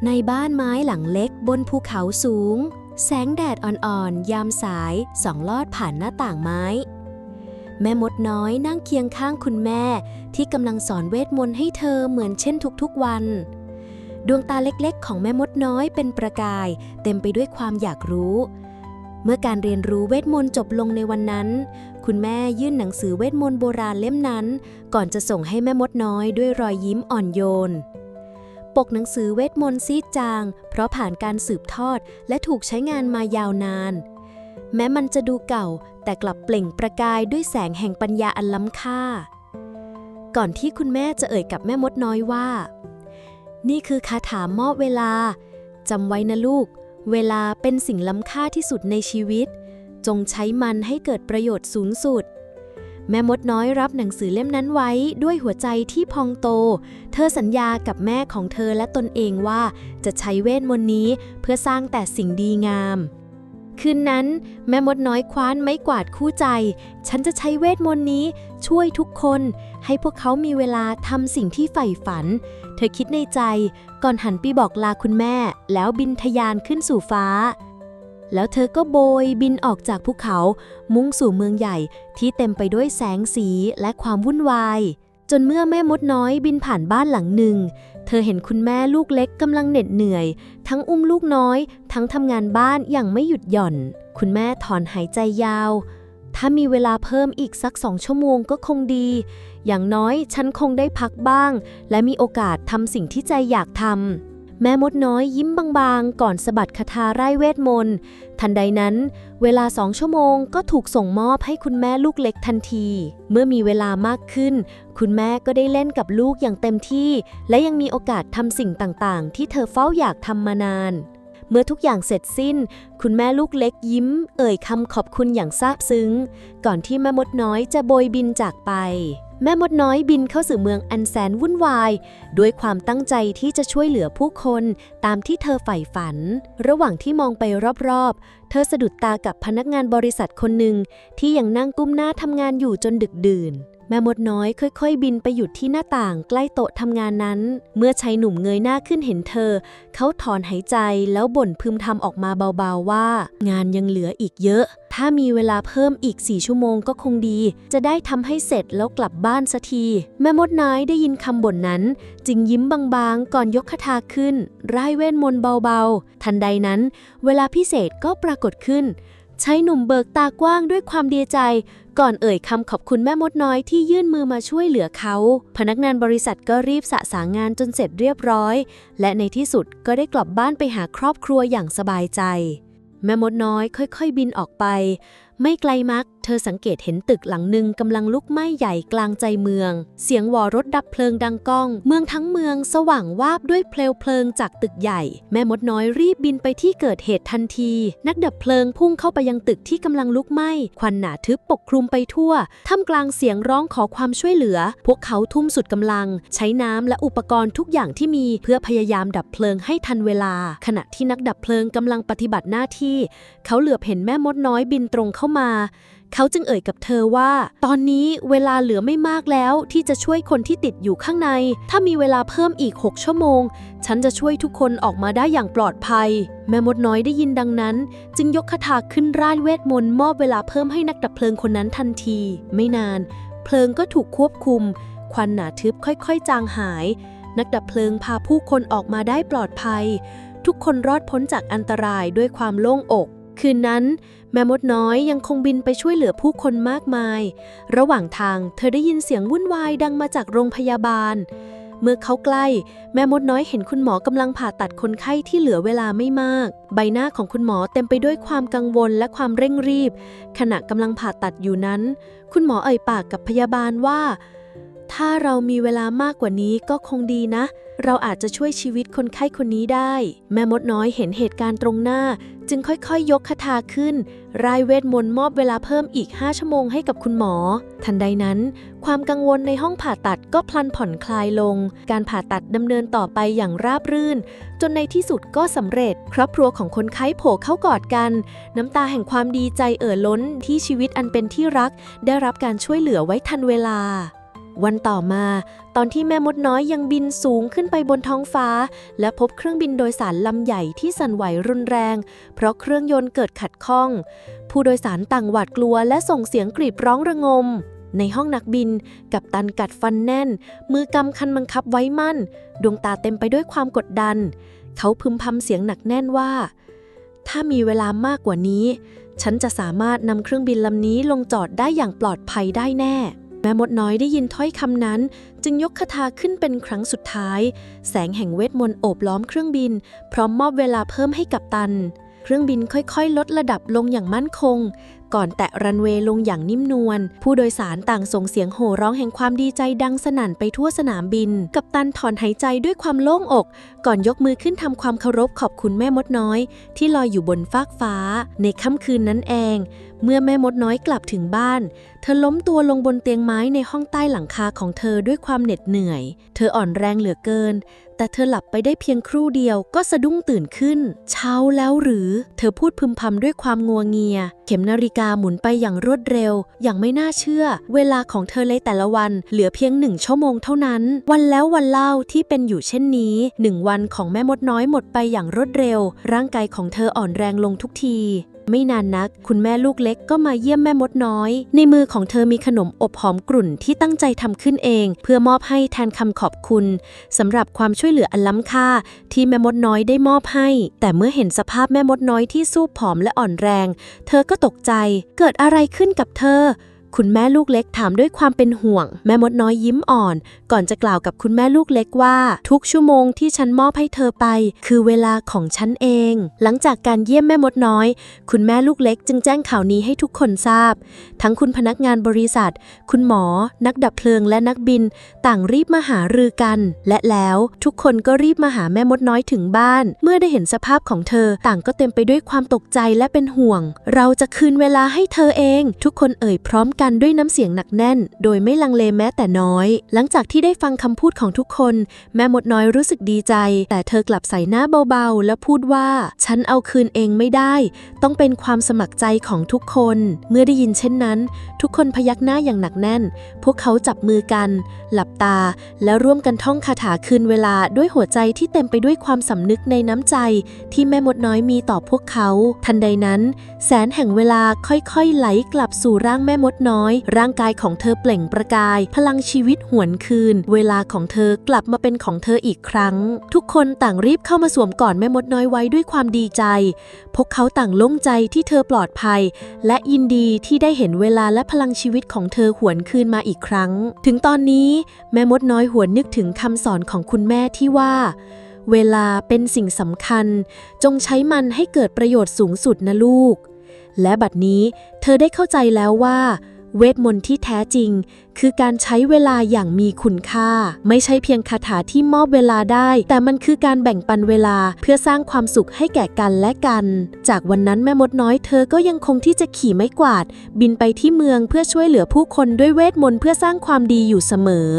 ในบ้านไม้หลังเล็กบนภูเขาสูงแสงแดดอ่อนๆยามสายส่องลอดผ่านหน้าต่างไม้แม่มดน้อยนั่งเคียงข้างคุณแม่ที่กำลังสอนเวทมนต์ให้เธอเหมือนเช่นทุกๆวันดวงตาเล็กๆของแม่มดน้อยเป็นประกายเต็มไปด้วยความอยากรู้เมื่อการเรียนรู้เวทมนต์จบลงในวันนั้นคุณแม่ยื่นหนังสือเวทมนต์โบราณเล่มนั้นก่อนจะส่งให้แม่มดน้อยด้วยรอยยิ้มอ่อนโยนปกหนังสือเวทมนต์ซีดจางเพราะผ่านการสืบทอดและถูกใช้งานมายาวนานแม้มันจะดูเก่าแต่กลับเปล่งประกายด้วยแสงแห่งปัญญาอันล้ำค่าก่อนที่คุณแม่จะเอ่ยกับแม่มดน้อยว่านี่คือคาถามอบเวลาจำไว้นะลูกเวลาเป็นสิ่งล้ำค่าที่สุดในชีวิตจงใช้มันให้เกิดประโยชน์สูงสุดแม่มดน้อยรับหนังสือเล่มนั้นไว้ด้วยหัวใจที่พองโตเธอสัญญากับแม่ของเธอและตนเองว่าจะใช้เวทมนต์นี้เพื่อสร้างแต่สิ่งดีงามคืนนั้นแม่มดน้อยคว้านไม้กวาดคู่ใจฉันจะใช้เวทมนต์นี้ช่วยทุกคนให้พวกเขามีเวลาทำสิ่งที่ใฝ่ฝันเธอคิดในใจก่อนหันไปบอกลาคุณแม่แล้วบินทะยานขึ้นสู่ฟ้าแล้วเธอก็โบยบินออกจากภูเขามุ่งสู่เมืองใหญ่ที่เต็มไปด้วยแสงสีและความวุ่นวายจนเมื่อแม่มดน้อยบินผ่านบ้านหลังหนึ่งเธอเห็นคุณแม่ลูกเล็กกำลังเหน็ดเหนื่อยทั้งอุ้มลูกน้อยทั้งทำงานบ้านอย่างไม่หยุดหย่อนคุณแม่ถอนหายใจยาวถ้ามีเวลาเพิ่มอีกสัก2 ชั่วโมงก็คงดีอย่างน้อยฉันคงได้พักบ้างและมีโอกาสทำสิ่งที่ใจอยากทำแม่มดน้อยยิ้มบางๆก่อนสะบัดคาถาไร้เวทมนต์ทันใดนั้นเวลา2 ชั่วโมงก็ถูกส่งมอบให้คุณแม่ลูกเล็กทันทีเมื่อมีเวลามากขึ้นคุณแม่ก็ได้เล่นกับลูกอย่างเต็มที่และยังมีโอกาสทำสิ่งต่างๆที่เธอเฝ้าอยากทำมานานเมื่อทุกอย่างเสร็จสิ้นคุณแม่ลูกเล็กยิ้มเอ่ยคำขอบคุณอย่างซาบซึ้งก่อนที่แม่มดน้อยจะโบยบินจากไปแม่มดน้อยบินเข้าสู่เมืองอันแสนวุ่นวายด้วยความตั้งใจที่จะช่วยเหลือผู้คนตามที่เธอใฝ่ฝันระหว่างที่มองไปรอบๆเธอสะดุดตากับพนักงานบริษัทคนหนึ่งที่ยังนั่งก้มหน้าทำงานอยู่จนดึกดื่นแม่มดน้อยค่อยๆบินไปหยุดที่หน้าต่างใกล้โต๊ะทำงานนั้นเมื่อชายหนุ่มเงยหน้าขึ้นเห็นเธอเขาถอนหายใจแล้วบ่นพึมพำออกมาเบาๆว่างานยังเหลืออีกเยอะถ้ามีเวลาเพิ่มอีก4 ชั่วโมงก็คงดีจะได้ทำให้เสร็จแล้วกลับบ้านสักทีแม่มดน้อยได้ยินคำบ่นนั้นจึงยิ้มบางๆก่อนยกคาถาขึ้นร่ายเวทมนต์เบาๆทันใดนั้นเวลาพิเศษก็ปรากฏขึ้นชายหนุ่มเบิกตากว้างด้วยความดีใจก่อนเอ่ยคำขอบคุณแม่มดน้อยที่ยื่นมือมาช่วยเหลือเขาพนักงานบริษัทก็รีบสะสางงานจนเสร็จเรียบร้อยและในที่สุดก็ได้กลับบ้านไปหาครอบครัวอย่างสบายใจแม่มดน้อยค่อยๆบินออกไปไม่ไกลมักเธอสังเกตเห็นตึกหลังหนึ่งกำลังลุกไหม้ใหญ่กลางใจเมืองเสียงวอรถดับเพลิงดังก้องเมืองทั้งเมืองสว่างวาบด้วยเปลวเพลิงจากตึกใหญ่แม่มดน้อยรีบบินไปที่เกิดเหตุทันทีนักดับเพลิงพุ่งเข้าไปยังตึกที่กำลังลุกไหม้ควันหนาทึบปกคลุมไปทั่วท่ามกลางเสียงร้องขอความช่วยเหลือพวกเขาทุ่มสุดกำลังใช้น้ำและอุปกรณ์ทุกอย่างที่มีเพื่อพยายามดับเพลิงให้ทันเวลาขณะที่นักดับเพลิงกำลังปฏิบัติหน้าที่เขาเหลือบเห็นแม่มดน้อยบินตรงเข้ามาเขาจึงเอ่ยกับเธอว่าตอนนี้เวลาเหลือไม่มากแล้วที่จะช่วยคนที่ติดอยู่ข้างในถ้ามีเวลาเพิ่มอีก6 ชั่วโมงฉันจะช่วยทุกคนออกมาได้อย่างปลอดภัยแม่มดน้อยได้ยินดังนั้นจึงยกคาถาขึ้นร่ายเวทมนต์มอบเวลาเพิ่มให้นักดับเพลิงคนนั้นทันทีไม่นานเพลิงก็ถูกควบคุมควันหนาทึบค่อยๆจางหายนักดับเพลิงพาผู้คนออกมาได้ปลอดภัยทุกคนรอดพ้นจากอันตรายด้วยความโล่งอกคืนนั้นแม่มดน้อยยังคงบินไปช่วยเหลือผู้คนมากมายระหว่างทางเธอได้ยินเสียงวุ่นวายดังมาจากโรงพยาบาลเมื่อเขาใกล้แม่มดน้อยเห็นคุณหมอกำลังผ่าตัดคนไข้ที่เหลือเวลาไม่มากใบหน้าของคุณหมอเต็มไปด้วยความกังวลและความเร่งรีบขณะกำลังผ่าตัดอยู่นั้นคุณหมอเอ่ยปากกับพยาบาลว่าถ้าเรามีเวลามากกว่านี้ก็คงดีนะเราอาจจะช่วยชีวิตคนไข้คนนี้ได้แม่มดน้อยเห็นเหตุการณ์ตรงหน้าจึงค่อยๆยกคาถาขึ้นร่ายเวทมนต์มอบเวลาเพิ่มอีก5 ชั่วโมงให้กับคุณหมอทันใดนั้นความกังวลในห้องผ่าตัดก็พลันผ่อนคลายลงการผ่าตัดดำเนินต่อไปอย่างราบรื่นจนในที่สุดก็สำเร็จครอบครัวของคนไข้โผล่เข้ากอดกันน้ำตาแห่งความดีใจเอ่อล้นที่ชีวิตอันเป็นที่รักได้รับการช่วยเหลือไว้ทันเวลา วันต่อมาตอนที่แม่มดน้อยยังบินสูงขึ้นไปบนท้องฟ้าและพบเครื่องบินโดยสารลำใหญ่ที่สั่นไหวรุนแรงเพราะเครื่องยนต์เกิดขัดข้องผู้โดยสารต่างหวาดกลัวและส่งเสียงกรีดร้องระงมในห้องนักบินกัปตันกัดฟันแน่นมือกำคันบังคับไว้มั่นดวงตาเต็มไปด้วยความกดดันเขาพึมพำเสียงหนักแน่นว่าถ้ามีเวลามากกว่านี้ฉันจะสามารถนำเครื่องบินลำนี้ลงจอดได้อย่างปลอดภัยได้แน่แม่มดน้อยได้ยินถ้อยคำนั้นจึงยกคาถาขึ้นเป็นครั้งสุดท้ายแสงแห่งเวทมนต์โอบล้อมเครื่องบินพร้อมมอบเวลาเพิ่มให้กัปตันเครื่องบินค่อยๆลดระดับลงอย่างมั่นคงก่อนแตะรันเวย์ลงอย่างนิ่มนวลผู้โดยสารต่างส่งเสียงโห่ร้องแห่งความดีใจดังสนั่นไปทั่วสนามบินกัปตันถอนหายใจด้วยความโล่งอกก่อนยกมือขึ้นทำความเคารพขอบคุณแม่มดน้อยที่ลอยอยู่บนฟากฟ้าในค่ำคืนนั้นเองเมื่อแม่มดน้อยกลับถึงบ้านเธอล้มตัวลงบนเตียงไม้ในห้องใต้หลังคาของเธอด้วยความเหน็ดเหนื่อยเธออ่อนแรงเหลือเกินแต่เธอหลับไปได้เพียงครู่เดียวก็สะดุ้งตื่นขึ้นเช้าแล้วหรือเธอพูดพึมพำด้วยความงัวเงียเข็มนาฬิกาหมุนไปอย่างรวดเร็วอย่างไม่น่าเชื่อเวลาของเธอในแต่ละวันเหลือเพียง1 ชั่วโมงเท่านั้นวันแล้ววันเล่าที่เป็นอยู่เช่นนี้1 วันของแม่มดน้อยหมดไปอย่างรวดเร็วร่างกายของเธออ่อนแรงลงทุกทีไม่นานนักคุณแม่ลูกเล็กก็มาเยี่ยมแม่มดน้อยในมือของเธอมีขนมอบหอมกรุ่นที่ตั้งใจทำขึ้นเองเพื่อมอบให้แทนคำขอบคุณสำหรับความช่วยเหลืออันล้ำค่าที่แม่มดน้อยได้มอบให้แต่เมื่อเห็นสภาพแม่มดน้อยที่สู้ผอมและอ่อนแรงเธอก็ตกใจเกิดอะไรขึ้นกับเธอคุณแม่ลูกเล็กถามด้วยความเป็นห่วงแม่มดน้อยยิ้มอ่อนก่อนจะกล่าวกับคุณแม่ลูกเล็กว่าทุกชั่วโมงที่ฉันมอบให้เธอไปคือเวลาของฉันเองหลังจากการเยี่ยมแม่มดน้อยคุณแม่ลูกเล็กจึงแจ้งข่าวนี้ให้ทุกคนทราบทั้งคุณพนักงานบริษัทคุณหมอนักดับเพลิงและนักบินต่างรีบมาหารือกันและแล้วทุกคนก็รีบมาหาแม่มดน้อยถึงบ้านเมื่อได้เห็นสภาพของเธอต่างก็เต็มไปด้วยความตกใจและเป็นห่วงเราจะคืนเวลาให้เธอเองทุกคนเอ่ยพร้อมกันด้วยน้ำเสียงหนักแน่นโดยไม่ลังเลแม้แต่น้อยหลังจากที่ได้ฟังคำพูดของทุกคนแม่มดน้อยรู้สึกดีใจแต่เธอกลับใส่หน้าเบาๆและพูดว่าฉันเอาคืนเองไม่ได้ต้องเป็นความสมัครใจของทุกคนเมื่อได้ยินเช่นนั้นทุกคนพยักหน้าอย่างหนักแน่นพวกเขาจับมือกันหลับตาแล้วร่วมกันท่องคาถาคืนเวลาด้วยหัวใจที่เต็มไปด้วยความสำนึกในน้ำใจที่แม่มดน้อยมีต่อพวกเขาทันใดนั้นแสนแห่งเวลาค่อยๆไหลกลับสู่ร่างแม่มดน้อยร่างกายของเธอเปล่งประกายพลังชีวิตหวนคืนเวลาของเธอกลับมาเป็นของเธออีกครั้งทุกคนต่างรีบเข้ามาสวมกอดแม่มดน้อยไว้ด้วยความดีใจพวกเขาต่างโล่งใจที่เธอปลอดภัยและยินดีที่ได้เห็นเวลาและพลังชีวิตของเธอหวนคืนมาอีกครั้งถึงตอนนี้แม่มดน้อยหวนนึกถึงคำสอนของคุณแม่ที่ว่าเวลาเป็นสิ่งสำคัญจงใช้มันให้เกิดประโยชน์สูงสุดนะลูกและบัดนี้เธอได้เข้าใจแล้วว่าเวทมนต์ที่แท้จริงคือการใช้เวลาอย่างมีคุณค่าไม่ใช่เพียงคาถาที่มอบเวลาได้แต่มันคือการแบ่งปันเวลาเพื่อสร้างความสุขให้แก่กันและกันจากวันนั้นแม่มดน้อยเธอก็ยังคงที่จะขี่ไม้กวาดบินไปที่เมืองเพื่อช่วยเหลือผู้คนด้วยเวทมนต์เพื่อสร้างความดีอยู่เสมอ